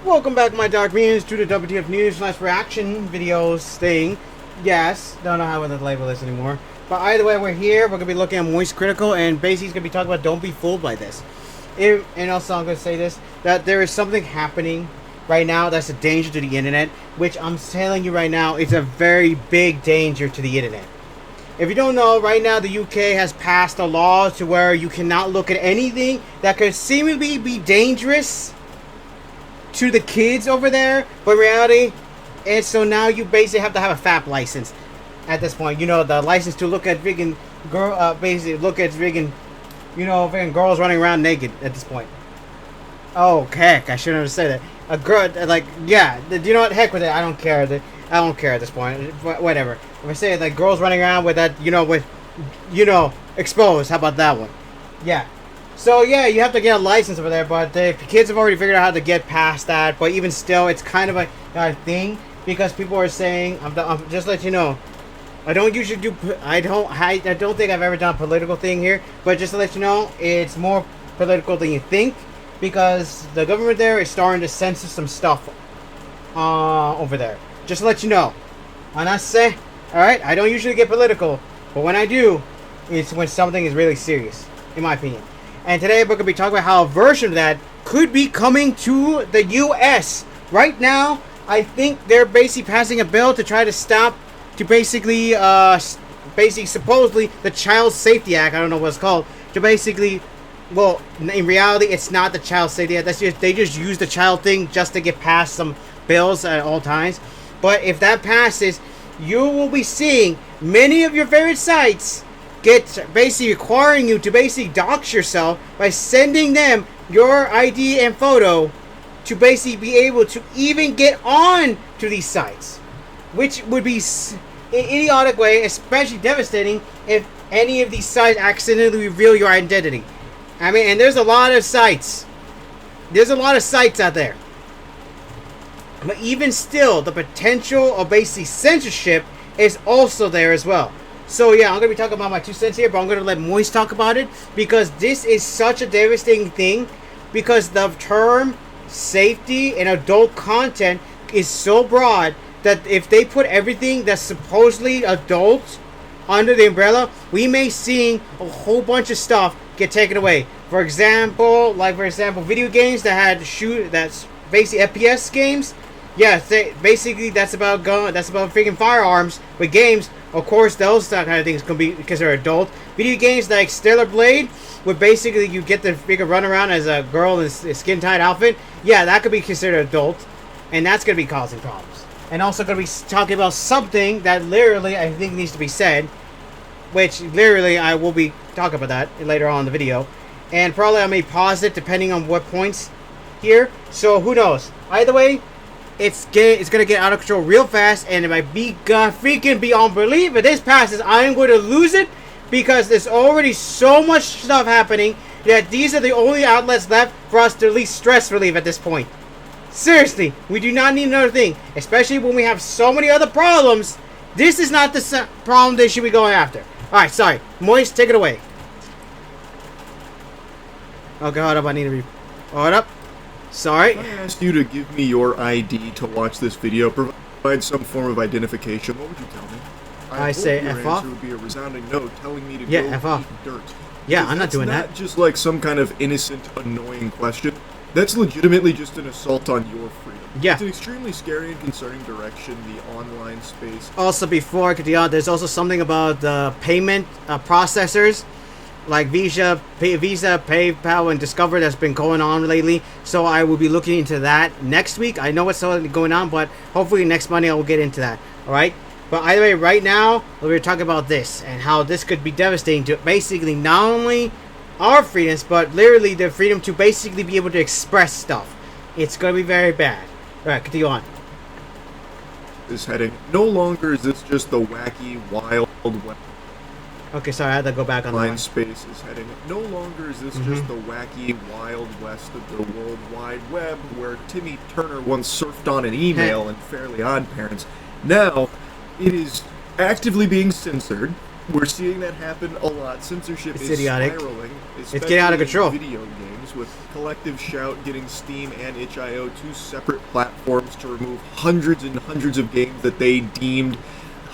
Welcome back, my dark minions, to the WTF news / reaction videos thing. Yes, don't know how to label this anymore. But either way, we're here. We're gonna be looking at Moist Critical, and basically, he's gonna be talking about don't be fooled by this. And also, I'm gonna say this: that there is something happening right now that's a danger to the internet. Which I'm telling you right now, it's a very big danger to the internet. If you don't know, right now the UK has passed a law to where you cannot look at anything that could seemingly be dangerous to the kids over there, but in reality, and so now you basically have to have a FAP license at this point. You know, the license to look at friggin' girl, basically look at friggin', you know, friggin' girls running around naked at this point. Oh heck, I shouldn't have said that. A girl, like, yeah, you know what? Heck with it. I don't care. I don't care at this point. Whatever. If I say like girls running around with that, exposed. How about that one? Yeah. So yeah, you have to get a license over there, but the kids have already figured out how to get past that. But even still, it's kind of a thing because people are saying, I'm just let you know, I don't usually do, I don't think I've ever done a political thing here, but just to let you know, it's more political than you think because the government there is starting to censor some stuff over there. Just to let you know, and I say, all right, I don't usually get political, but when I do, it's when something is really serious, in my opinion. And today we're going to be talking about how a version of that could be coming to the U.S. Right now, I think they're basically passing a bill to try to stop, to basically, supposedly, the Child Safety Act, I don't know what it's called, to basically, well, in reality, it's not the Child Safety Act, they just use the child thing just to get past some bills at all times. But if that passes, you will be seeing many of your favorite sites get basically requiring you to basically dox yourself by sending them your ID and photo to basically be able to even get on to these sites, which would be an idiotic way, especially devastating if any of these sites accidentally reveal your identity. I mean, and there's a lot of sites. There's a lot of sites out there. But even still, the potential of basically censorship is also there as well. So yeah, I'm going to be talking about my 2 cents here, but I'm going to let Moist talk about it because this is such a devastating thing because the term safety and adult content is so broad that if they put everything that's supposedly adult under the umbrella, we may see a whole bunch of stuff get taken away. For example, video games that had that's basically FPS games. Yeah, basically that's about freaking firearms. With games, of course, those kind of things can be because they're adult. Video games like Stellar Blade, where basically you get to freaking run around as a girl in a skin-tight outfit. Yeah, that could be considered adult, and that's gonna be causing problems. And also gonna be talking about something that literally I think needs to be said, which literally I will be talking about that later on in the video, and probably I may pause it depending on what points here. So who knows? Either way, it's gonna get out of control real fast, and it might be freaking beyond belief. If this passes, I'm going to lose it because there's already so much stuff happening that these are the only outlets left for us to release stress relief at this point. Seriously, we do not need another thing, especially when we have so many other problems. This is not the problem they should be going after. All right, sorry, Moist, take it away. Okay, hold up, I need to hold up. Sorry. If I asked you to give me your ID to watch this video, provide some form of identification, what would you tell me? I say your F off. Answer would be a resounding no, telling me to go F off. Eat dirt. Yeah, Because I'm not doing that. That's not just like some kind of innocent, annoying question. That's legitimately just an assault on your freedom. Yeah. It's an extremely scary and concerning direction, the online space. Also, before I continue on, there's also something about the payment processors, like Visa, PayPal, and Discover that's been going on lately. So I will be looking into that next week. I know what's going on, but hopefully next Monday I will get into that. All right. But either way, right now we're talking about this and how this could be devastating to basically not only our freedoms, but literally the freedom to basically be able to express stuff. It's going to be very bad. All right, continue on. This heading. No longer is this just the wacky, wild web. Okay, sorry, I had to go back on the line. Space is heading. No longer is this just the wacky, wild west of the World Wide Web, where Timmy Turner once surfed on an email and Fairly Odd Parents. Now, it is actively being censored. We're seeing that happen a lot. Censorship is idiotic. spiraling. It's getting out of control. Video games. games, with Collective Shout getting Steam and itch.io, two separate platforms to remove hundreds and hundreds of games that they deemed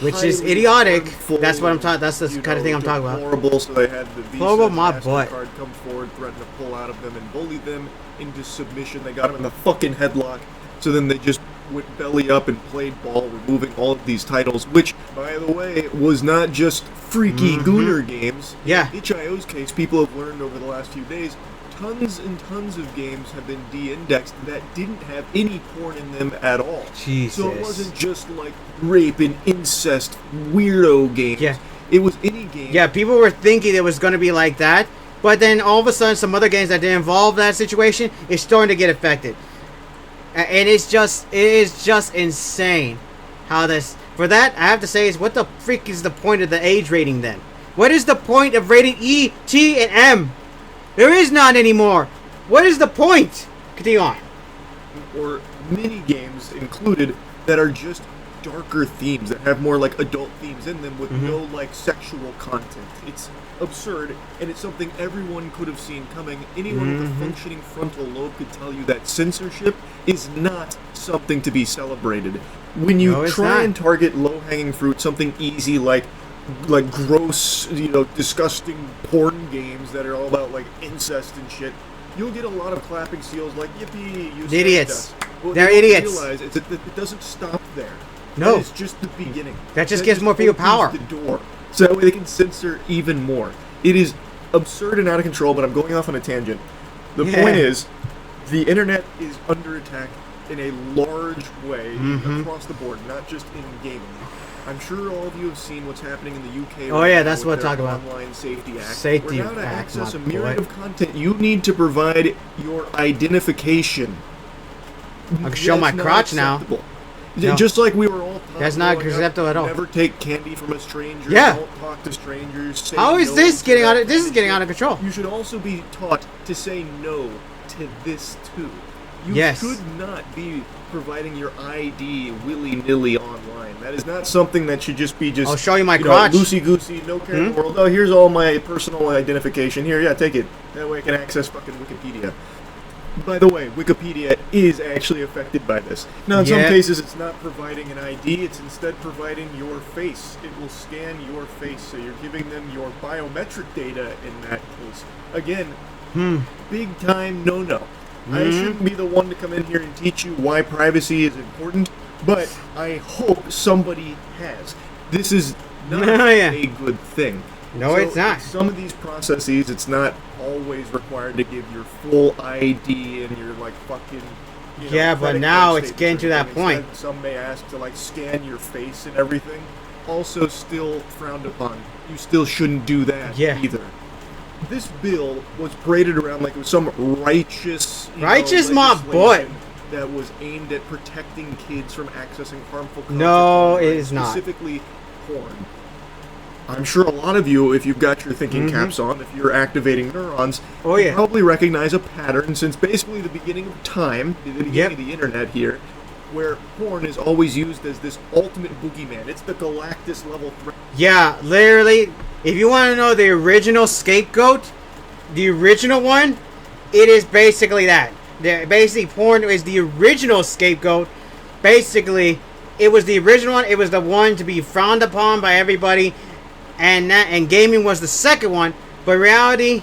which is idiotic. That's what I'm talking. That's the kind of thing I'm talking about. Horrible. So they had the Visa Horrible, my MasterCard come forward, threaten to pull out of them and bully them into submission. They got them in the fucking headlock. So then they just went belly up and played ball, removing all of these titles, which, by the way, was not just freaky gooner games. Yeah. In itch.io's case, people have learned over the last few days, tons and tons of games have been de-indexed that didn't have any porn in them at all. Jesus. So it wasn't just like rape and incest weirdo games. Yeah. It was any game. Yeah, people were thinking it was going to be like that, but then all of a sudden some other games that didn't involve that situation is starting to get affected. And it is just insane how this... For that, I have to say, is what the freak is the point of the age rating then? What is the point of rating E, T, and M? There is none anymore. What is the point? Continue on. Or mini games included that are just darker themes that have more like adult themes in them with no like sexual content. It's absurd, and it's something everyone could have seen coming. Anyone with a functioning frontal lobe could tell you that censorship is not something to be celebrated. When you try and target low-hanging fruit, something easy like gross, disgusting porn games that are all about like incest and shit, you'll get a lot of clapping seals like, yippee, you idiots. Well, they're idiots. Realize it doesn't stop there. No. It's just the beginning. That just gives more people power. The door. So that way they can censor even more. It is absurd and out of control, but I'm going off on a tangent. The point is, the internet is under attack in a large way across the board, not just in gaming. I'm sure all of you have seen what's happening in the UK. Oh yeah, that's what I'm talking about. Online Safety Act. Safety Where now to Act, access a my myriad boy. of content, you need to provide your identification. I can show my crotch now. No. Just like we were all taught That's not growing up, acceptable at all. Never take candy from a stranger. Yeah. Don't talk to strangers. Say How is no this to getting that out of... This is kind getting shit. out of control. You should also be taught to say no to this too. You Yes. should not be providing your ID willy-nilly online. That is not something that should just be I'll show you my crotch. Loosey-goosey, no care in the world. Oh, here's all my personal identification. Here, yeah, take it. That way I can access fucking Wikipedia. By the way, Wikipedia is actually affected by this. Now, in some cases, it's not providing an ID. It's instead providing your face. It will scan your face, so you're giving them your biometric data in that case. Again, big time no-no. I shouldn't be the one to come in here and teach you why privacy is important, but I hope somebody has. This is not a good thing. No, it's not. In some of these processes, it's not always required to give your full ID and your like fucking. Yeah, but now it's getting to that point. Instead, some may ask to like scan your face and everything. Also, still frowned upon. You still shouldn't do that either. This bill was paraded around like it was some righteous, my boy, legislation that was aimed at protecting kids from accessing harmful content. No, it is not. Specifically, porn. I'm sure a lot of you, if you've got your thinking caps on, if you're activating neurons, you probably recognize a pattern since basically the beginning of time, the beginning of the internet here, where porn is always used as this ultimate boogeyman. It's the Galactus level threat. Yeah, literally, if you want to know the original scapegoat, the original one, it is basically that. Basically, porn is the original scapegoat. Basically, it was the original one. It was the one to be frowned upon by everybody. And gaming was the second one, but reality,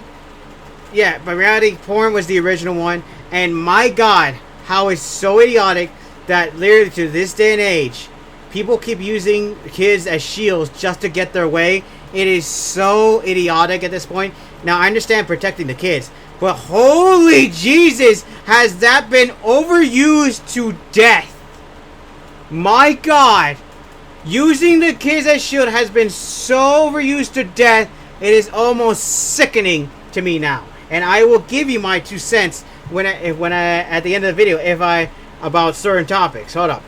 porn was the original one. And my God, how it's so idiotic that literally to this day and age, people keep using kids as shields just to get their way. It is so idiotic at this point. Now I understand protecting the kids, but holy Jesus, has that been overused to death? My God. Using the kids as shield has been so overused to death, it is almost sickening to me now. And I will give you my 2 cents when I at the end of the video about certain topics. Hold up.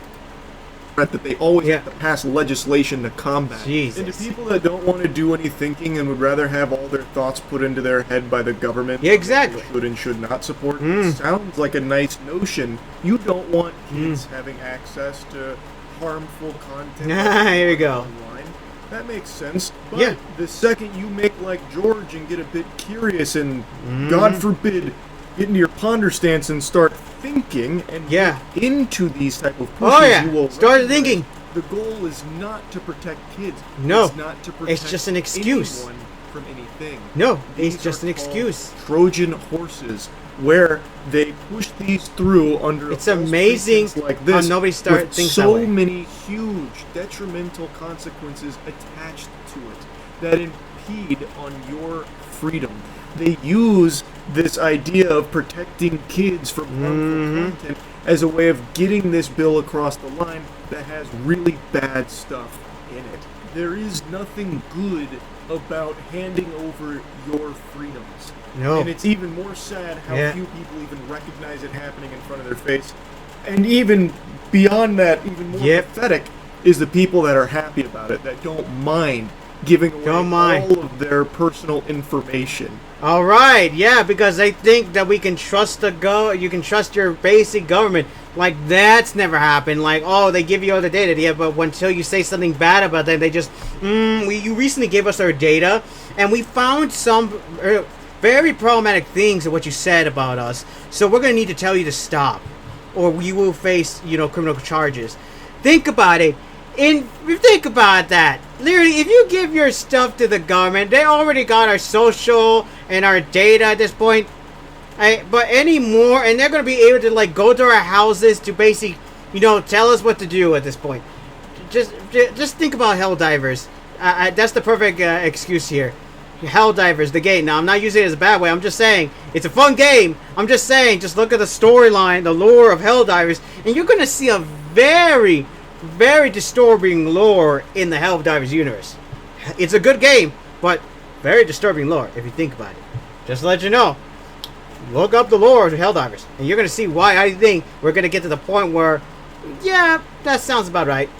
That they always have to pass legislation to combat. Jesus. And to people that don't want to do any thinking and would rather have all their thoughts put into their head by the government, exactly, should and should not support. It sounds like a nice notion. You don't want kids having access to harmful content. Here we go. Online. That makes sense. But the second you make like George and get a bit curious and, God forbid, get into your ponder stance and start thinking and Yeah. get into these type of pushes, Oh yeah. you will Start recognize thinking. the goal is not to protect kids. No. It's not to protect It's just an excuse. anyone from anything. No, These it's just are an called excuse. Trojan horses, where they push these through under It's a false amazing pretense like how this, nobody with thinks so that way. many huge detrimental consequences attached to it that impede on your freedom. They use this idea of protecting kids from harmful content as a way of getting this bill across the line that has really bad stuff in it. There is nothing good about handing over your freedoms. No. And it's even more sad how Yeah. few people even recognize it happening in front of their face. And even beyond that, even more Yep. pathetic is the people that are happy about it, that don't mind giving away Don't mind. all of their personal information. All right, yeah, because they think that we can trust you can trust your basic government. Like that's never happened. Like, oh, they give you all the data, yeah, but until you say something bad about them, they just, you recently gave us our data, and we found some very problematic things in what you said about us. So we're gonna need to tell you to stop, or we will face, criminal charges. Think about it. Think about that. Literally, if you give your stuff to the government, they already got our social and our data at this point. But anymore, and they're going to be able to go to our houses to basically, tell us what to do at this point. Just think about Helldivers. That's the perfect excuse here. Helldivers, the game. Now, I'm not using it as a bad way. I'm just saying it's a fun game. I'm just saying, just look at the storyline, the lore of Helldivers, and you're going to see a very, very disturbing lore in the Helldivers universe. It's a good game, but very disturbing lore if you think about it. Just to let you know. Look up the lore of Helldivers, and you're going to see why I think we're going to get to the point where, yeah, that sounds about right.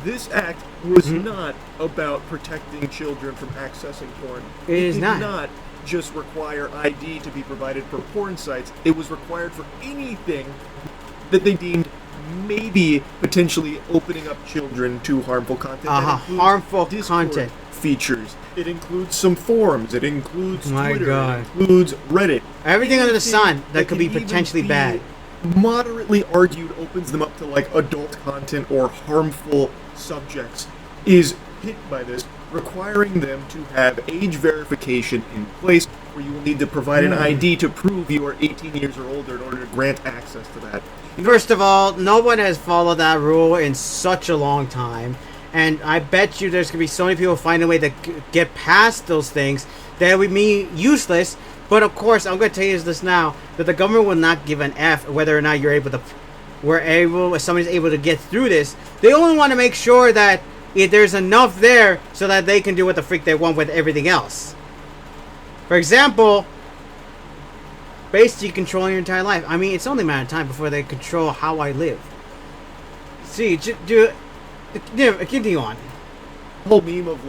This act was not about protecting children from accessing porn. It is did not. not just require ID to be provided for porn sites. It was required for anything that they deemed maybe potentially opening up children to harmful content. That includes Harmful Discord content. features. It includes some forums. It includes My Twitter. God. It includes Reddit. Everything under the Anything sun that could be can even potentially be bad. Moderately argued opens them up to adult content or harmful subjects is hit by this, requiring them to have age verification in place where you will need to provide an ID to prove you are 18 years or older in order to grant access to that. First of all, no one has followed that rule in such a long time. And I bet you there's going to be so many people finding a way to get past those things that would be useless. But of course, I'm going to tell you this now, that the government will not give an F whether or not somebody's able to get through this. They only want to make sure that there's enough there so that they can do what the freak they want with everything else. For example, basically controlling your entire life. I mean, it's only a matter of time before they control how I live. See, continue on. The whole meme of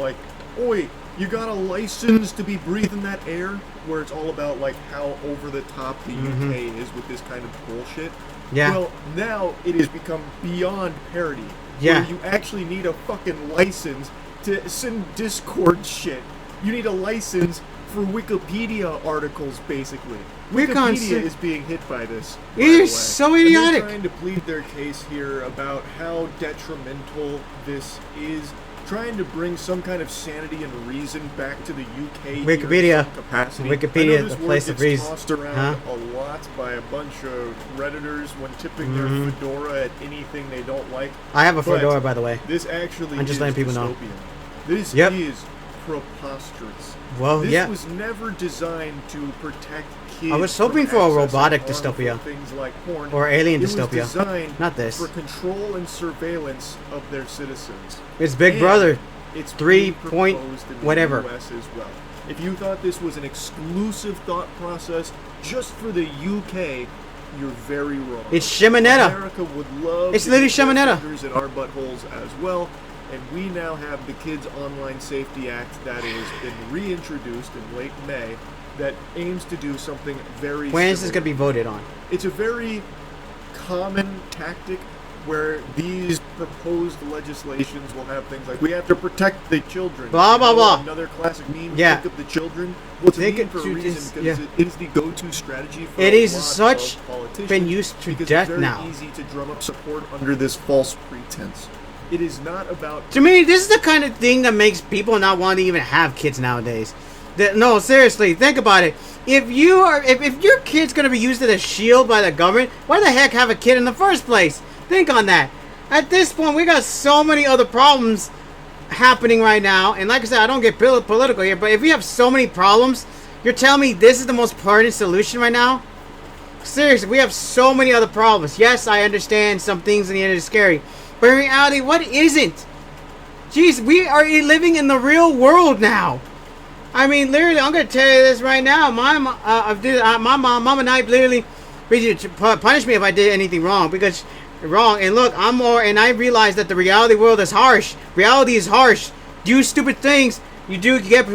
oi, you got a license to be breathing that air? Where it's all about how over the top the UK is with this kind of bullshit. Yeah. Well, now it has become beyond parody. Yeah. Where you actually need a fucking license to send Discord shit. You need a license for Wikipedia articles, basically. Wikipedia is being hit by this. It is so idiotic. And they're trying to plead their case here about how detrimental this is, trying to bring some kind of sanity and reason back to the UK. Wikipedia. Capacity. Wikipedia, the place of reason. Tossed around a lot by a bunch of Redditors when tipping their fedora at anything they don't like. I have a fedora, by the way. This actually I'm just is letting people know. dystopian. This is preposterous. Well, this was never designed to protect kids. I was hoping for a robotic dystopia. Things like porn. Or alien It dystopia. was designed Not this. for control and surveillance of their citizens. It's Big And Brother. It's 3 being point proposed in the whatever. US as well. If you thought this was an exclusive thought process just for the UK, you're very wrong. It's Shimonetta. America would love It's to literally get their Shimonetta. fingers in our buttholes as well. And we now have the Kids Online Safety Act that has been reintroduced in late May that aims to do something very When is this similar. going to be voted on? It's a very common tactic where these proposed legislations will have things like we have to protect the children. Blah, blah, blah. Another classic meme, Yeah. think of the children. Well, it's a Think meme it- for a dude, reason it's- because yeah. it is the go-to strategy for It a is lot such of politicians been used to because death it's very now. easy to drum up support under this false pretense. It is not about To me, this is the kind of thing that makes people not want to even have kids nowadays. No, seriously, think about it. If your kid's gonna be used as a shield by the government, why the heck have a kid in the first place? Think on that. At this point, we got so many other problems happening right now, and like I said, I don't get political here, but if we have so many problems, you're telling me this is the most pertinent solution right now? Seriously, we have so many other problems. Yes, I understand some things in the end are scary, but in reality, what isn't? Jeez, we are living in the real world now. I mean, literally, I'm gonna tell you this right now. My mom and I literally punish me if I did anything wrong because wrong. And look, and I realize that the reality world is harsh. Reality is harsh. Do stupid things, you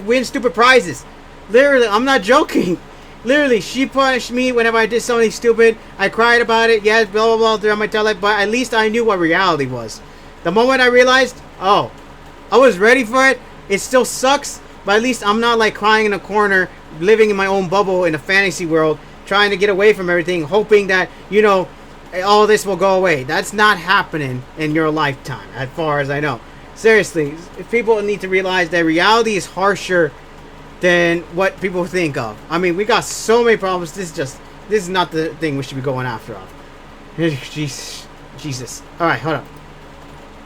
win stupid prizes. Literally, I'm not joking. Literally, she punished me whenever I did something stupid. I cried about it. Yes, blah blah blah throughout my entire life. But at least I knew what reality was. The moment I realized, oh, I was ready for it. It still sucks, but at least I'm not like crying in a corner, living in my own bubble in a fantasy world, trying to get away from everything, hoping that all this will go away. That's not happening in your lifetime, as far as I know. Seriously, people need to realize that reality is harsher than what people think of. I mean, we got so many problems. This is not the thing we should be going after. Jesus. All right, hold on.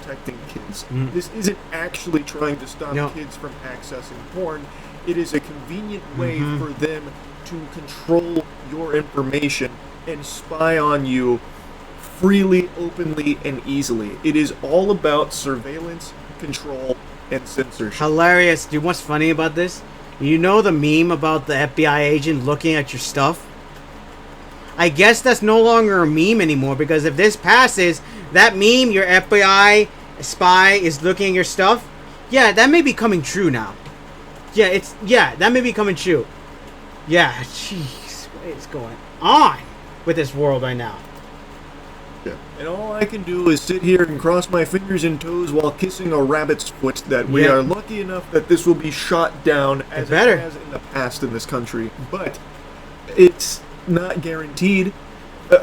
protecting kids. Mm. This isn't actually trying to stop No. kids from accessing porn. It is a convenient way Mhm. for them to control your information and spy on you freely, openly, and easily. It is all about surveillance, control, and censorship. Hilarious. Dude, what's funny about this? You know the meme about the FBI agent looking at your stuff? I guess that's no longer a meme anymore, because if this passes, that meme, your FBI spy is looking at your stuff, yeah, that may be coming true now. That may be coming true. Yeah, jeez, what is going on with this world right now? Yeah. And all I can do is sit here and cross my fingers and toes while kissing a rabbit's foot that we Yeah. are lucky enough that this will be shot down as it better. has in the past in this country. But it's not guaranteed.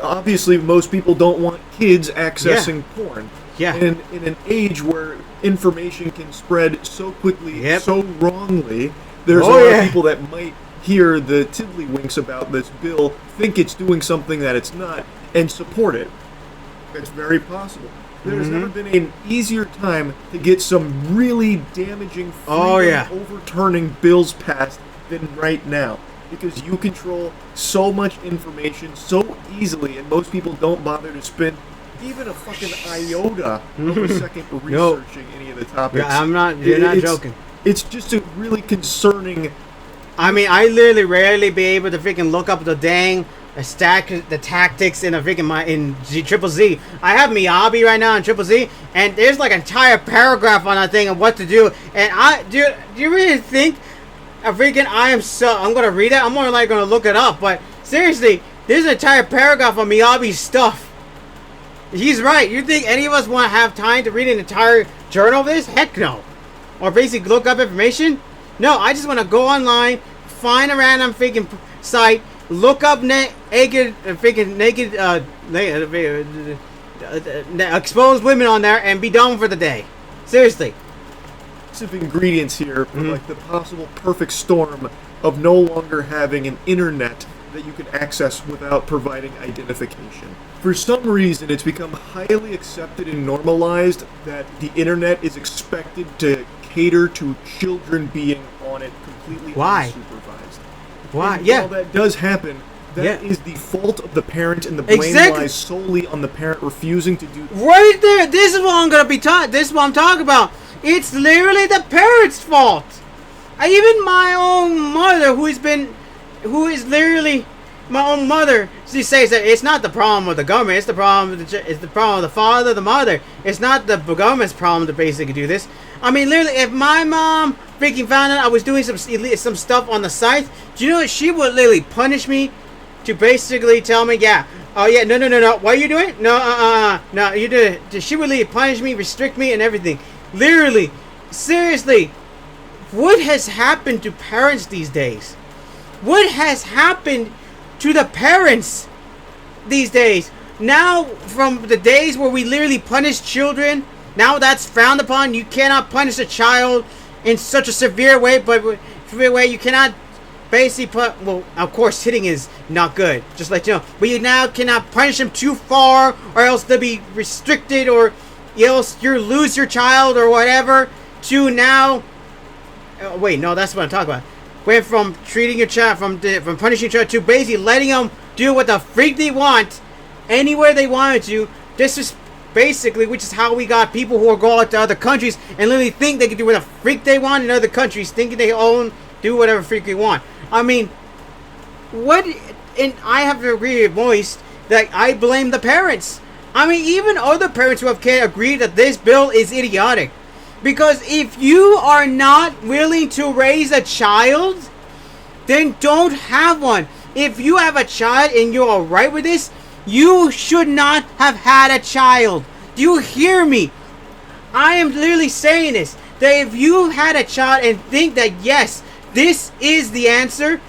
Obviously, most people don't want kids accessing porn. Yeah. And in an age where information can spread so quickly, Yep. so wrongly, there's a Oh, lot yeah. of people that might hear the tiddlywinks about this bill, think it's doing something that it's not, and support it. It's very possible. There's Mhm. never been an easier time to get some really damaging Oh, yeah. overturning bills passed than right now. Because you control so much information so easily, and most people don't bother to spend even a fucking iota of a second researching any of the topics. Yeah, you're not joking. It's just a really concerning. I mean, I literally rarely be able to freaking look up the tactics in Triple Z. I have Miyabi right now in Triple Z, and there's like an entire paragraph on that thing of what to do. And do you really think I'm gonna read it? I'm more like gonna look it up. But seriously, there's an entire paragraph on Miyabi's stuff. He's right. You think any of us want to have time to read an entire journal of this? Heck no. Or basically look up information? No, I just want to go online, find a random freaking site, look up exposed women on there, and be done for the day. Seriously. Of ingredients here for like the possible perfect storm of no longer having an internet that you can access without providing identification. For some reason, it's become highly accepted and normalized that the internet is expected to cater to children being on it completely Why? unsupervised. Why? And Yeah. while that does happen, that Yeah. is the fault of the parent, and the blame Exactly. lies solely on the parent refusing to do. Right there. This is what I'm gonna be talking. This is what I'm talking about. It's literally the parents' fault. Even my own mother, who is literally my own mother, she says that it's not the problem with the government. It's the problem. It's the problem of the father, the mother. It's not the government's problem to basically do this. I mean, literally, if my mom freaking found out I was doing some stuff on the site, do you know what? She would literally punish me to basically tell me, yeah, Oh yeah, no. What are you doing? No. You did. She really punish me, restrict me, and everything. Literally, seriously, what has happened to parents these days? What has happened to the parents these days? Now, from the days where we literally punish children, now that's frowned upon. You cannot punish a child in such a severe way, but you cannot basically put, well, of course, hitting is not good, just like you know, but you now cannot punish them too far, or else they'll be restricted, or else you lose your child, or whatever, to now, wait, no, that's what I'm talking about. Went from treating your child, from punishing your child, to basically letting them do what the freak they want, anywhere they wanted to. This is basically, which is how we got people who go out to other countries and literally think they can do what the freak they want in other countries, thinking they own, do whatever freak they want. I mean, what? And I have to agree with Moist that I blame the parents. I mean, even other parents who have kids agree that this bill is idiotic. Because if you are not willing to raise a child, then don't have one. If you have a child and you're alright with this, you should not have had a child. Do you hear me? I am literally saying this. That if you had a child and think that yes, this is the answer,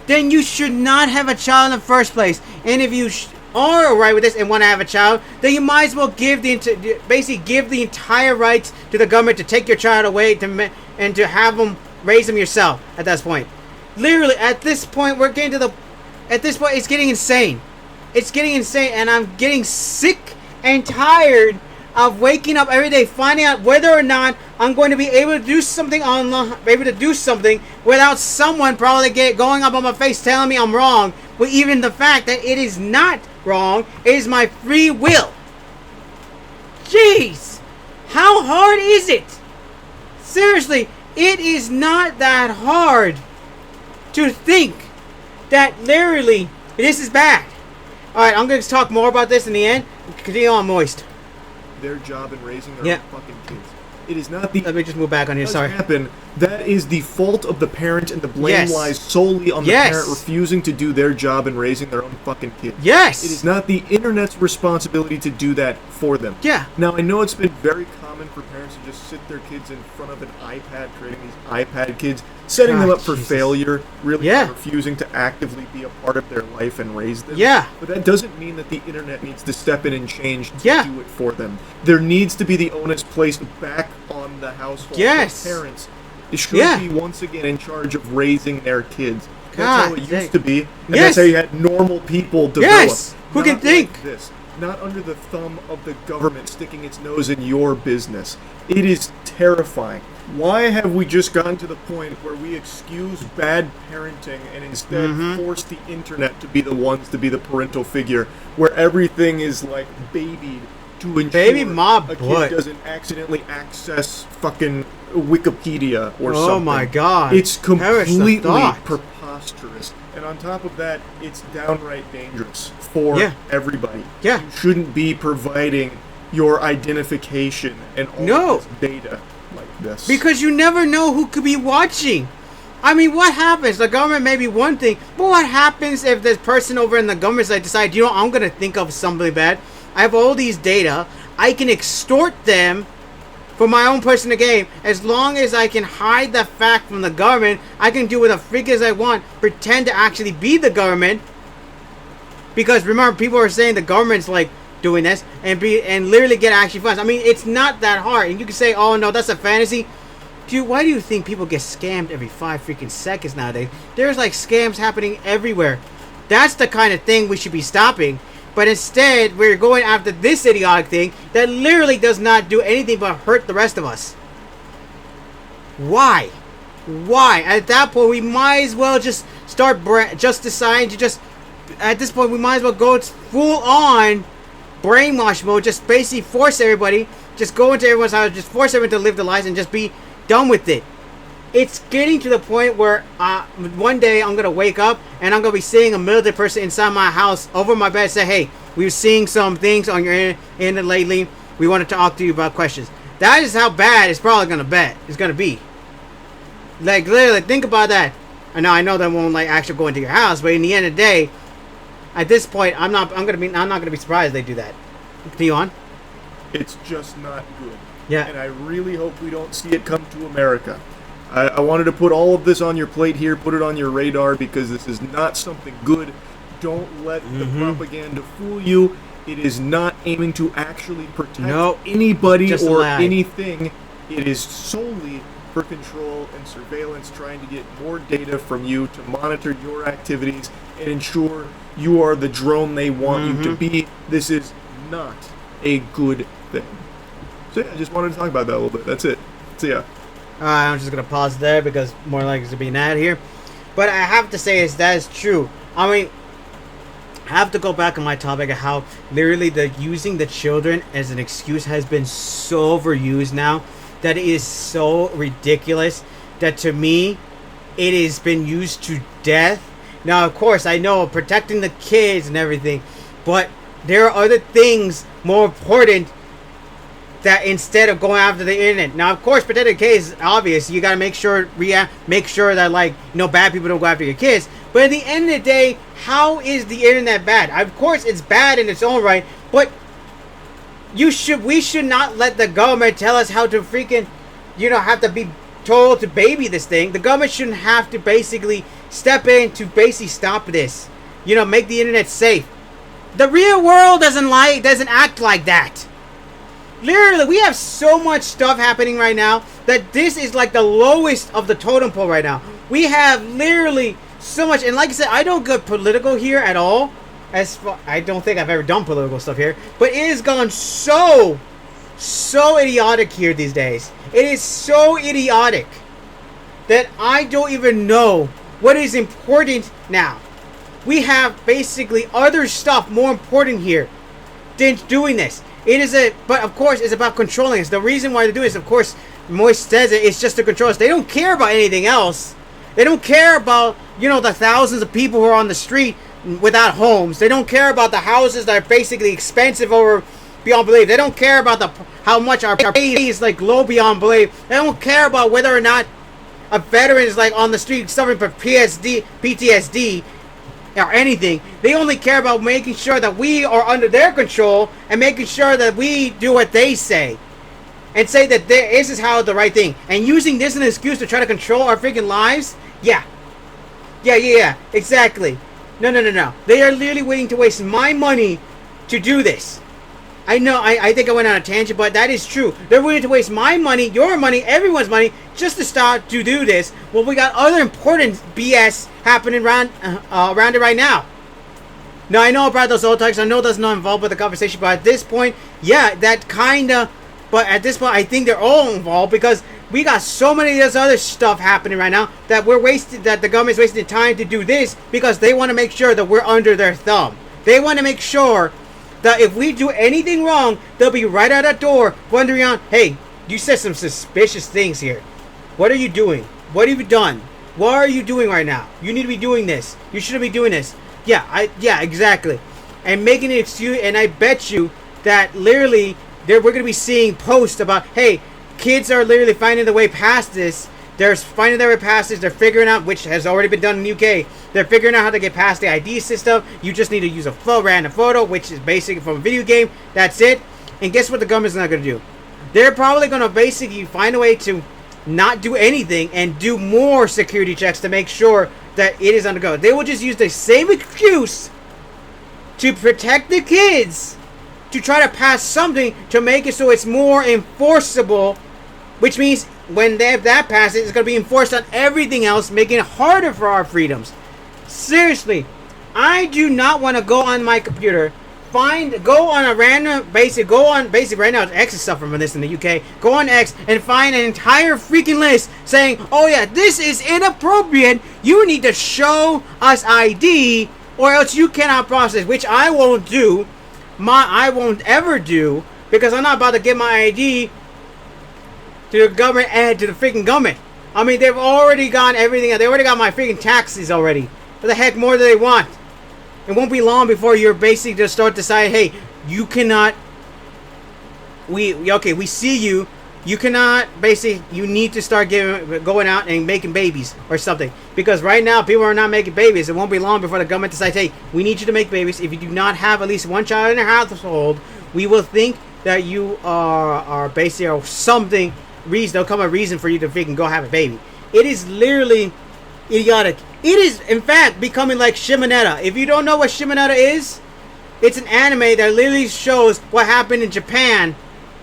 then you should not have a child in the first place. And if you are alright with this and want to have a child, then you might as well give basically give the entire rights to the government to take your child away and to have them raise them yourself. At this point, literally, at this point, we're getting to the. At this point, it's getting insane. It's getting insane, and I'm getting sick and tired of waking up every day, finding out whether or not I'm going to be able to do something without someone probably going up on my face telling me I'm wrong. But even the fact that it is not wrong, it is my free will. Jeez, how hard is it? Seriously, it is not that hard to think that literally this is bad. Alright, I'm going to talk more about this in the end. Continue on, Moist. Their job in raising their own fucking kids. It is not the... Let me just move back on here, sorry. That is the fault of the parent, and the blame lies solely on the parent refusing to do their job in raising their own fucking kids. Yes! It is not the internet's responsibility to do that for them. Yeah. Now, I know it's been very common for parents to just sit their kids in front of an iPad, creating these iPad kids, setting them up for failure, really refusing to actively be a part of their life and raise them. Yeah. But that doesn't mean that the internet needs to step in and change to do it for them. There needs to be the onus placed back on the household. Yes. The parents should be once again in charge of raising their kids. That's how it used to be. And that's how you had normal people develop. Yes. Who can think? Like this. Not under the thumb of the government sticking its nose in your business. It is terrifying. Why have we just gotten to the point where we excuse bad parenting and instead force the internet to be the ones to be the parental figure, where everything is like babied to ensure a kid doesn't accidentally access fucking Wikipedia or something. Oh my god. It's completely preposterous. And on top of that, it's downright dangerous for everybody. Yeah. You shouldn't be providing your identification and all of this data like this. Because you never know who could be watching. I mean, what happens? The government may be one thing, but what happens if this person over in the government side decides, you know, I'm going to think of something bad. I have all these data. I can extort them for my own personal gain. As long as I can hide the fact from the government, I can do what the freak as I want. Pretend to actually be the government. Because remember, people are saying the government's like doing this and literally get actually funds. I mean, it's not that hard. And you can say, oh no, that's a fantasy. Dude, why do you think people get scammed every 5 freaking seconds nowadays? There's like scams happening everywhere. That's the kind of thing we should be stopping. But instead, we're going after this idiotic thing that literally does not do anything but hurt the rest of us. Why? Why? At that point, we might as well just start deciding to just... At this point, we might as well go full on brainwash mode. Just basically force everybody. Just go into everyone's house. Just force everyone to live their lives and just be done with it. It's getting to the point where one day I'm going to wake up and I'm going to be seeing a military person inside my house over my bed say, hey, we were seeing some things on your internet lately. We want to talk to you about questions. That is how bad it's probably going to be. Like, literally, think about that. I know that won't like actually go into your house, but in the end of the day, at this point, I'm not gonna be surprised they do that. Continue on. It's just not good. Yeah. And I really hope we don't see it come to America. I wanted to put all of this on your plate here, put it on your radar, because this is not something good. Don't let the propaganda fool you. It is not aiming to actually protect anybody or anything. It is solely for control and surveillance, trying to get more data from you to monitor your activities and ensure you are the drone they want you to be. This is not a good thing. So yeah, I just wanted to talk about that a little bit. That's it. See ya. I'm just gonna pause there because more likely to be an ad here. But I have to say that is true. I mean, I have to go back on my topic of how literally using the children as an excuse has been so overused now that it is so ridiculous that to me it has been used to death. Now, of course, I know protecting the kids and everything, but there are other things more important that instead of going after the internet. Now, of course, protecting the kids is obvious. You got to make sure that, like, bad people don't go after your kids. But at the end of the day, how is the internet bad? Of course, it's bad in its own right, but we should not let the government tell us how to freaking, have to be told to baby this thing. The government shouldn't have to basically step in to basically stop this. Make the internet safe. The real world doesn't act like that. Literally, we have so much stuff happening right now that this is like the lowest of the totem pole right now. We have literally so much, and like I said, I don't get political here at all. I don't think I've ever done political stuff here, but it has gone so idiotic here these days. It is so idiotic that I don't even know what is important now. We have basically other stuff more important here than doing this. But of course, it's about controlling us. The reason why they're doing this, of course, Moist says it's just to control us. They don't care about anything else. They don't care about, the thousands of people who are on the street without homes. They don't care about the houses that are basically expensive over beyond belief. They don't care about how much our pay is like low beyond belief. They don't care about whether or not a veteran is like on the street suffering from PTSD or anything. They only care about making sure that we are under their control and making sure that we do what they say and say that this is how the right thing, and using this as an excuse to try to control our freaking lives. Yeah, exactly. No. They are literally waiting to waste my money to do this. I know, I think I went on a tangent, but that is true. They're willing to waste my money, your money, everyone's money, just to start to do this. Well, we got other important BS happening around it right now. Now, I know about those old talks. I know that's not involved with the conversation, but at this point, yeah, that kind of... But at this point, I think they're all involved because we got so many of this other stuff happening right now that the government's wasting time to do this because they want to make sure that we're under their thumb. They want to make sure that if we do anything wrong, they'll be right at our door wondering on, hey, you said some suspicious things here. What are you doing? What have you done? What are you doing right now? You need to be doing this. You shouldn't be doing this. Yeah, exactly. And making an excuse, and I bet you that literally we're going to be seeing posts about, hey, kids are literally finding their way past this. They're finding their way past this. They're figuring out, which has already been done in the UK. They're figuring out how to get past the ID system. You just need to use a random photo, which is basically from a video game. That's it. And guess what the government's not going to do? They're probably going to basically find a way to not do anything and do more security checks to make sure that it is under go. They will just use the same excuse to protect the kids to try to pass something to make it so it's more enforceable, which means when that passes, it's going to be enforced on everything else, making it harder for our freedoms. Seriously, I do not want to go on my computer, go on right now X is suffering from this in the UK, go on X and find an entire freaking list saying, oh yeah, this is inappropriate, you need to show us ID or else you cannot process, which I won't do. I won't ever do, because I'm not about to give my ID to the government and to the freaking government. I mean, they've already got everything. They already got my freaking taxes already. What the heck more do they want? It won't be long before you're basically just start deciding, hey, you cannot. We see you. you cannot basically. You need to start going out and making babies or something, because right now people are not making babies. It won't be long before the government decides, hey, we need you to make babies. If you do not have at least one child in your household, we will think that you are basically or something reason. There'll come a reason for you to freaking go have a baby. It is literally idiotic. It is in fact becoming like Shimonetta. If you don't know what Shimonetta is, it's an anime that literally shows what happened in Japan.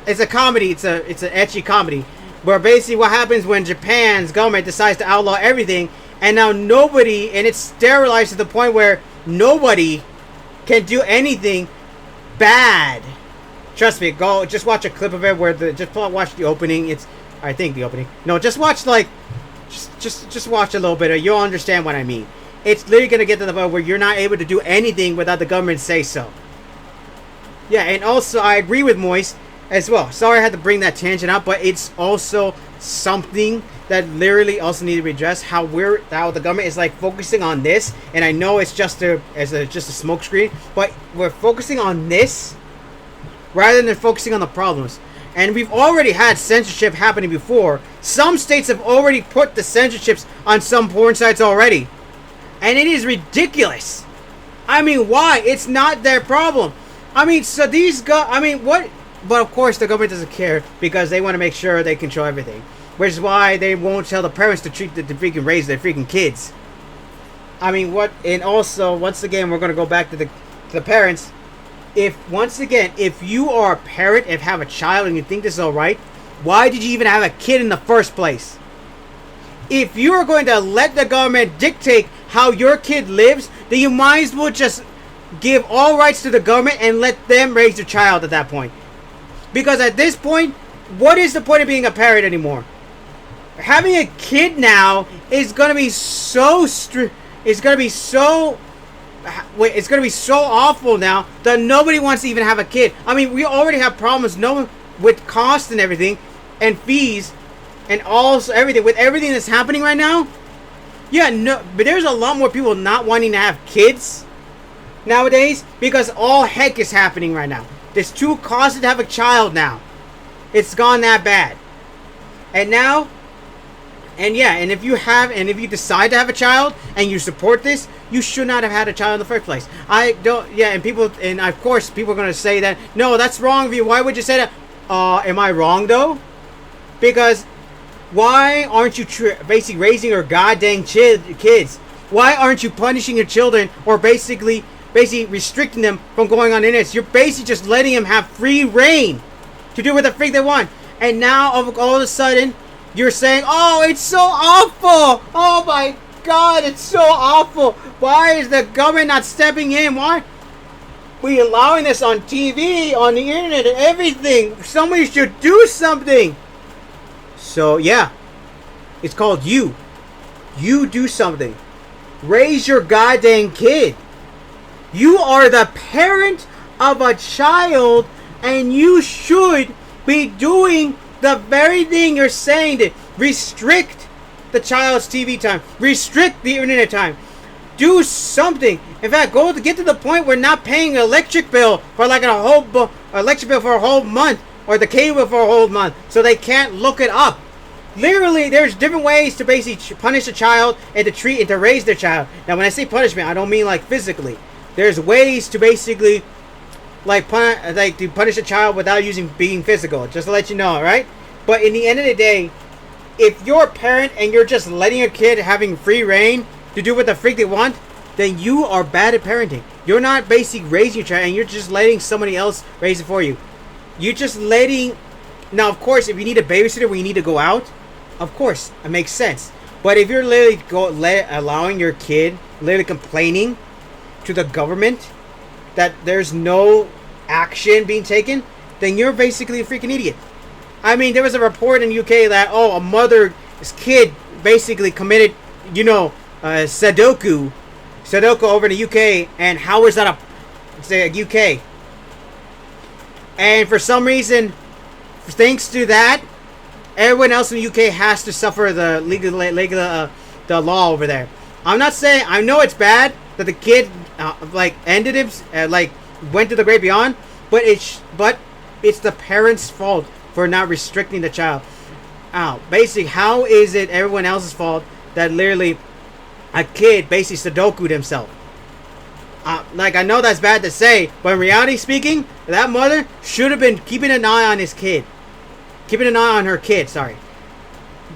It's a comedy. It's an ecchi comedy, where basically what happens when Japan's government decides to outlaw everything, and now nobody, and it's sterilized to the point where nobody can do anything bad. Trust me, go just watch a clip of it where watch the opening. It's I think the opening. No, just watch like just watch a little bit. You'll understand what I mean. It's literally gonna get to the point where you're not able to do anything without the government say so. Yeah, and also I agree with Moist as well. Sorry I had to bring that tangent up, but it's also something that literally also needs to be addressed. How the government is like focusing on this, and I know it's just a smoke screen, but we're focusing on this rather than focusing on the problems. And we've already had censorship happening before. Some states have already put the censorships on some porn sites already, and it is ridiculous. I mean, why? It's not their problem. I mean, so these guys. I mean, what? But of course, the government doesn't care because they want to make sure they control everything, which is why they won't tell the parents to freaking raise their freaking kids. I mean, what? And also, once again, we're gonna go back to the parents. If you are a parent and have a child and you think this is all right, why did you even have a kid in the first place? If you are going to let the government dictate how your kid lives, then you might as well just give all rights to the government and let them raise your child at that point. Because at this point, what is the point of being a parent anymore? Having a kid now is going to be so awful now that nobody wants to even have a kid. I mean, we already have problems with cost and everything, and fees, and also everything. With everything that's happening right now, but there's a lot more people not wanting to have kids nowadays because all heck is happening right now. It's too costly to have a child now. It's gone that bad. And now, and if you decide to have a child and you support this, you should not have had a child in the first place. And of course people are going to say that, no, that's wrong of you. Why would you say that? Am I wrong though? Because why aren't you basically raising your goddamn kids? Why aren't you punishing your children or basically restricting them from going on the internet? You're basically just letting them have free reign to do what the freak they want. And now all of a sudden you're saying, oh, it's so awful. Oh my God, it's so awful. Why is the government not stepping in? Why are we allowing this on TV, on the internet, and everything? Somebody should do something. So yeah, it's called you. You do something. Raise your goddamn kid. You are the parent of a child, and you should be doing the very thing you're saying to restrict the child's TV time, restrict the internet time, do something. In fact, get to the point where not paying an electric bill for like a whole month, or the cable bill for a whole month, so they can't look it up. Literally, there's different ways to basically punish a child and to raise their child. Now, when I say punishment, I don't mean like physically. There's ways to basically to punish a child without being physical, just to let you know, right? But in the end of the day, if you're a parent and you're just letting your kid having free reign to do what the freak they want, then you are bad at parenting. You're not basically raising your child, and you're just letting somebody else raise it for you. You're just letting. Now, of course, if you need a babysitter when you need to go out, of course, it makes sense. But if you're literally allowing your kid, literally complaining to the government that there's no action being taken, then you're basically a freaking idiot. I mean, there was a report in UK that a mother's kid basically committed, Sudoku over in the UK, and how is that a UK? And for some reason, thanks to that, everyone else in the UK has to suffer the the law over there. I'm not saying, I know it's bad that the kid ended him, went to the great beyond, but it's the parents' fault for not restricting the child out. Basically, how is it everyone else's fault that literally a kid basically Sudoku'd himself? Like, I know that's bad to say, but in reality speaking, that mother should have been keeping an eye on his kid. Keeping an eye on her kid, sorry.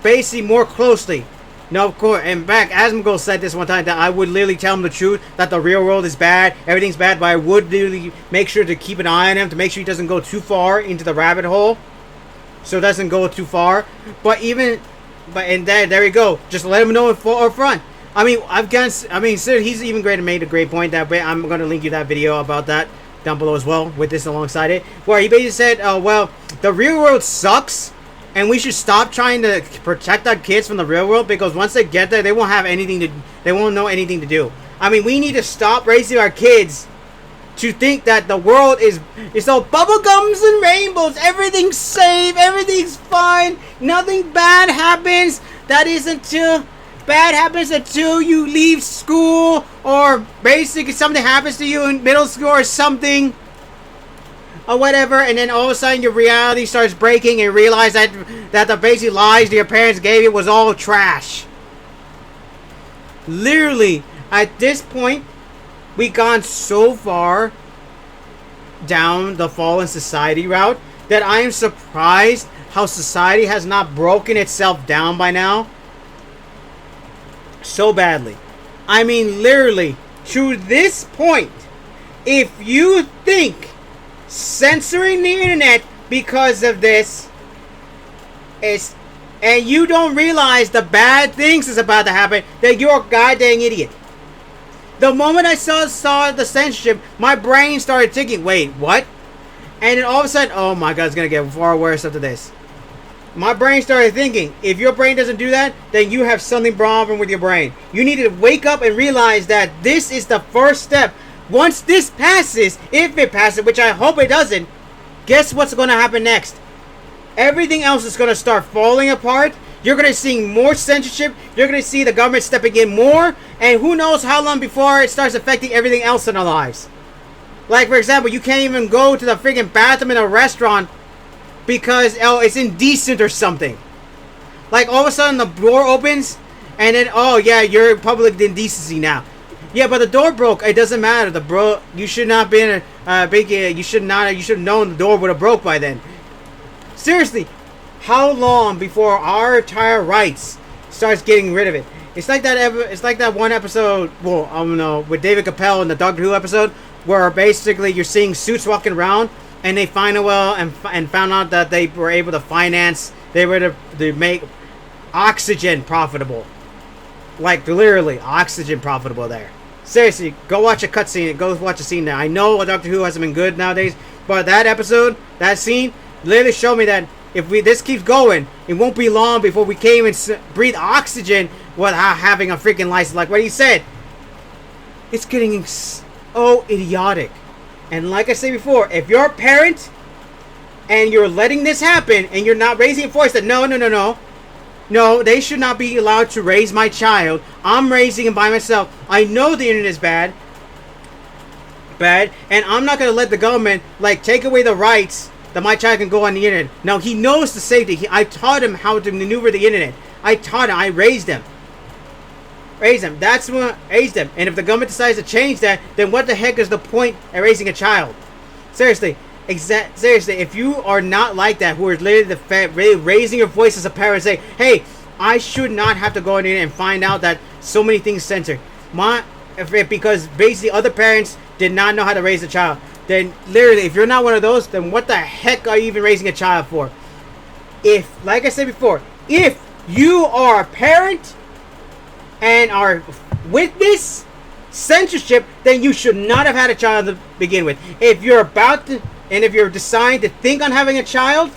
Basically, more closely. No, of course, in fact, Asmongold said this one time, that I would literally tell him the truth, that the real world is bad, everything's bad, but I would literally make sure to keep an eye on him, to make sure he doesn't go too far into the rabbit hole. So it doesn't go too far. And there we go. Just let him know up front. I mean, sir, he's even made a great point that way. I'm going to link you that video about that down below as well, with this alongside it, where he basically said, well, the real world sucks, and we should stop trying to protect our kids from the real world, because once they get there, they won't know anything to do. I mean, we need to stop raising our kids to think that the world is all bubblegums and rainbows, everything's safe, everything's fine, nothing bad happens. That is until bad happens until you leave school, or basically something happens to you in middle school or something, or whatever, and then all of a sudden your reality starts breaking and you realize that the basic lies that your parents gave you was all trash. Literally, at this point, we've gone so far down the fallen society route that I am surprised how society has not broken itself down by now so badly. I mean, literally, to this point, if you think censoring the internet because of this is, and you don't realize the bad things is about to happen, then you're a goddamn idiot. The moment I saw the censorship, my brain started thinking, wait, what? And then all of a sudden, oh my god, it's gonna get far worse after this. My brain started thinking, if your brain doesn't do that, then you have something wrong with your brain. You need to wake up and realize that this is the first step. Once this passes, if it passes, which I hope it doesn't, guess what's going to happen next? Everything else is going to start falling apart. You're going to see more censorship. You're going to see the government stepping in more. And who knows how long before it starts affecting everything else in our lives. Like, for example, you can't even go to the freaking bathroom in a restaurant because, oh, it's indecent or something. Like, all of a sudden the door opens and then, oh, yeah, you're in public indecency now. Yeah, but the door broke. It doesn't matter. You should not be in a big. You should have known the door would have broke by then. Seriously, how long before our entire rights starts getting rid of it? It's like that one episode. Well, I don't know, with David Chappelle in the Doctor Who episode, where basically you're seeing suits walking around, and they found out that they were able to finance. They were to make oxygen profitable. Like, literally, oxygen profitable there. Seriously, go watch a cutscene. Go watch a scene there. I know Doctor Who hasn't been good nowadays, but that episode, that scene, literally showed me that if this keeps going, it won't be long before we can't even breathe oxygen without having a freaking license. Like what he said, it's getting so idiotic. And like I said before, if you're a parent and you're letting this happen and you're not raising a voice that no, they should not be allowed to raise my child. I'm raising him by myself. I know the internet is bad, and I'm not going to let the government, like, take away the rights that my child can go on the internet. Now, he knows the safety. I taught him how to maneuver the internet. I raised him. That's what I raised him. And if the government decides to change that, then what the heck is the point of raising a child? Seriously. Seriously, if you are not like that, who are literally raising your voice as a parent, say, hey, I should not have to go in there and find out that so many things censored. Because basically other parents did not know how to raise a child. Then literally, if you're not one of those, then what the heck are you even raising a child for? If, like I said before, if you are a parent and are with this censorship, then you should not have had a child to begin with. If you're about to, and if you're deciding to think on having a child,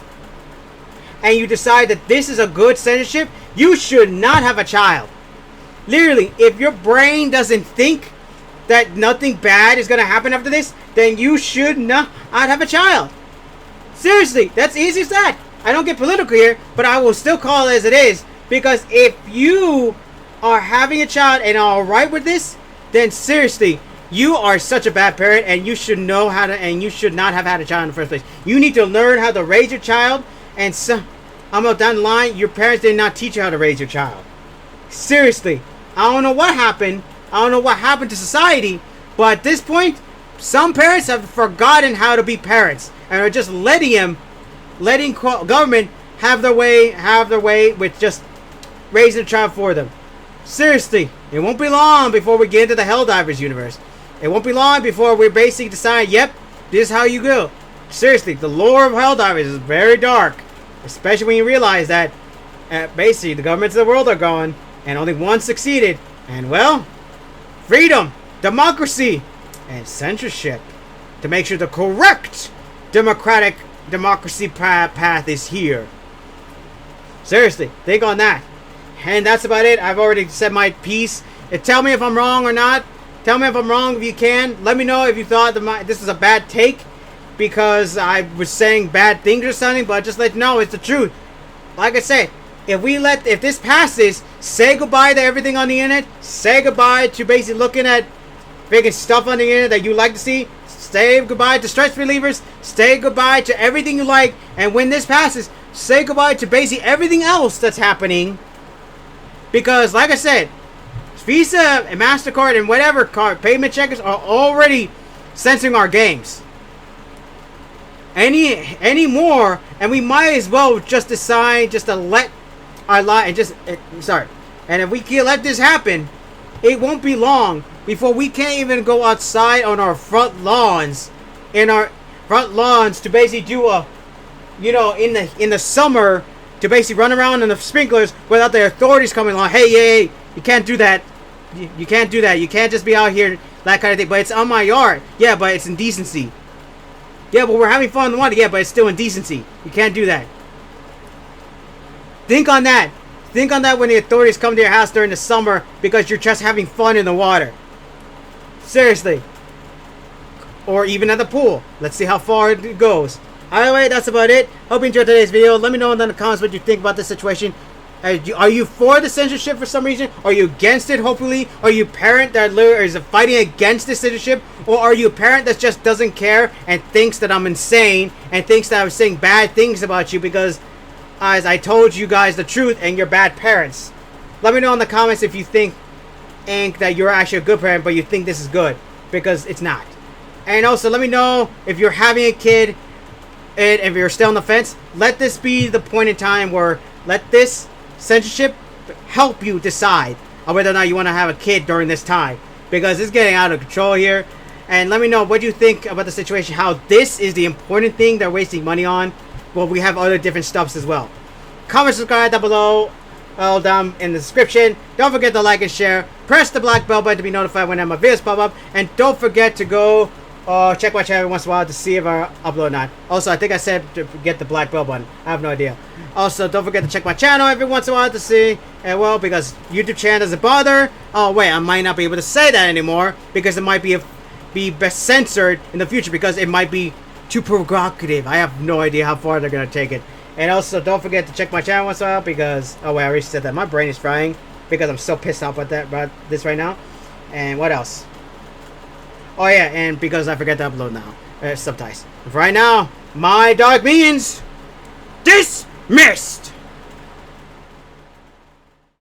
and you decide that this is a good censorship, you should not have a child. Literally, if your brain doesn't think that nothing bad is going to happen after this, then you should not have a child. Seriously, that's easy as that. I don't get political here, but I will still call it as it is. Because if you are having a child and are alright with this, then seriously, you are such a bad parent, and you should know how to, and you should not have had a child in the first place. You need to learn how to raise your child and some, I'm up down the line, your parents did not teach you how to raise your child. Seriously, I don't know what happened. I don't know what happened to society, but at this point, some parents have forgotten how to be parents and are just letting government have their way with just raising a child for them. Seriously, it won't be long before we get into the Helldivers universe. It won't be long before we basically decide, yep, this is how you go. Seriously, the lore of Helldivers is very dark, especially when you realize that basically the governments of the world are gone and only one succeeded. And well, freedom, democracy, and censorship to make sure the correct democracy path is here. Seriously, think on that. And that's about it. I've already said my piece. Tell me if I'm wrong or not. Tell me if I'm wrong if you can. Let me know if you thought this was a bad take because I was saying bad things or something, but just let you know it's the truth. Like I said, if this passes, say goodbye to everything on the internet. Say goodbye to basically looking at freaking stuff on the internet that you like to see. Say goodbye to stress relievers. Say goodbye to everything you like. And when this passes, say goodbye to basically everything else that's happening. Because, like I said, Visa and MasterCard and whatever card payment checkers are already censoring our games. Any more, and we might as well just decide just to let our life and if we can let this happen, it won't be long before we can't even go outside on our front lawns, to basically do a, in the summer, to basically run around in the sprinklers without the authorities coming along. Hey, you can't do that. You can't do that. You can't just be out here, that kind of thing. But it's on my yard. Yeah, but it's indecency. Yeah, but we're having fun in the water. Yeah, but it's still indecency. You can't do that. Think on that. Think on that when the authorities come to your house during the summer because you're just having fun in the water. Seriously. Or even at the pool. Let's see how far it goes. Anyway, that's about it. Hope you enjoyed today's video. Let me know in the comments what you think about this situation. Are you for the censorship for some reason? Are you against it, hopefully? Are you a parent that is fighting against the censorship? Or are you a parent that just doesn't care and thinks that I'm insane and thinks that I'm saying bad things about you because as I told you guys the truth and you're bad parents? Let me know in the comments if you think that you're actually a good parent but you think this is good, because it's not. And also let me know if you're having a kid and if you're still on the fence. Let this be the point in time where let this censorship help you decide on whether or not you want to have a kid during this time, because it's getting out of control here. And let me know what you think about the situation, how this is the important thing they're wasting money on. Well, we have other different stuffs as well. Comment, subscribe down below, all down in the description. Don't forget to like and share. Press the black bell button to be notified when my videos pop up. And don't forget to go check my channel every once in a while to see if I upload or not. Also, I think I said to get the black bell button. I have no idea. Also, don't forget to check my channel every once in a while to see, because YouTube channel doesn't bother. Oh wait, I might not be able to say that anymore because it might be censored in the future because it might be too provocative. I have no idea how far they're gonna take it. And also, don't forget to check my channel once in a while because I already said that my brain is frying because I'm so pissed off about this right now. And what else? Oh yeah, and because I forget to upload now. Subtitles. For right now, my dog means dismissed!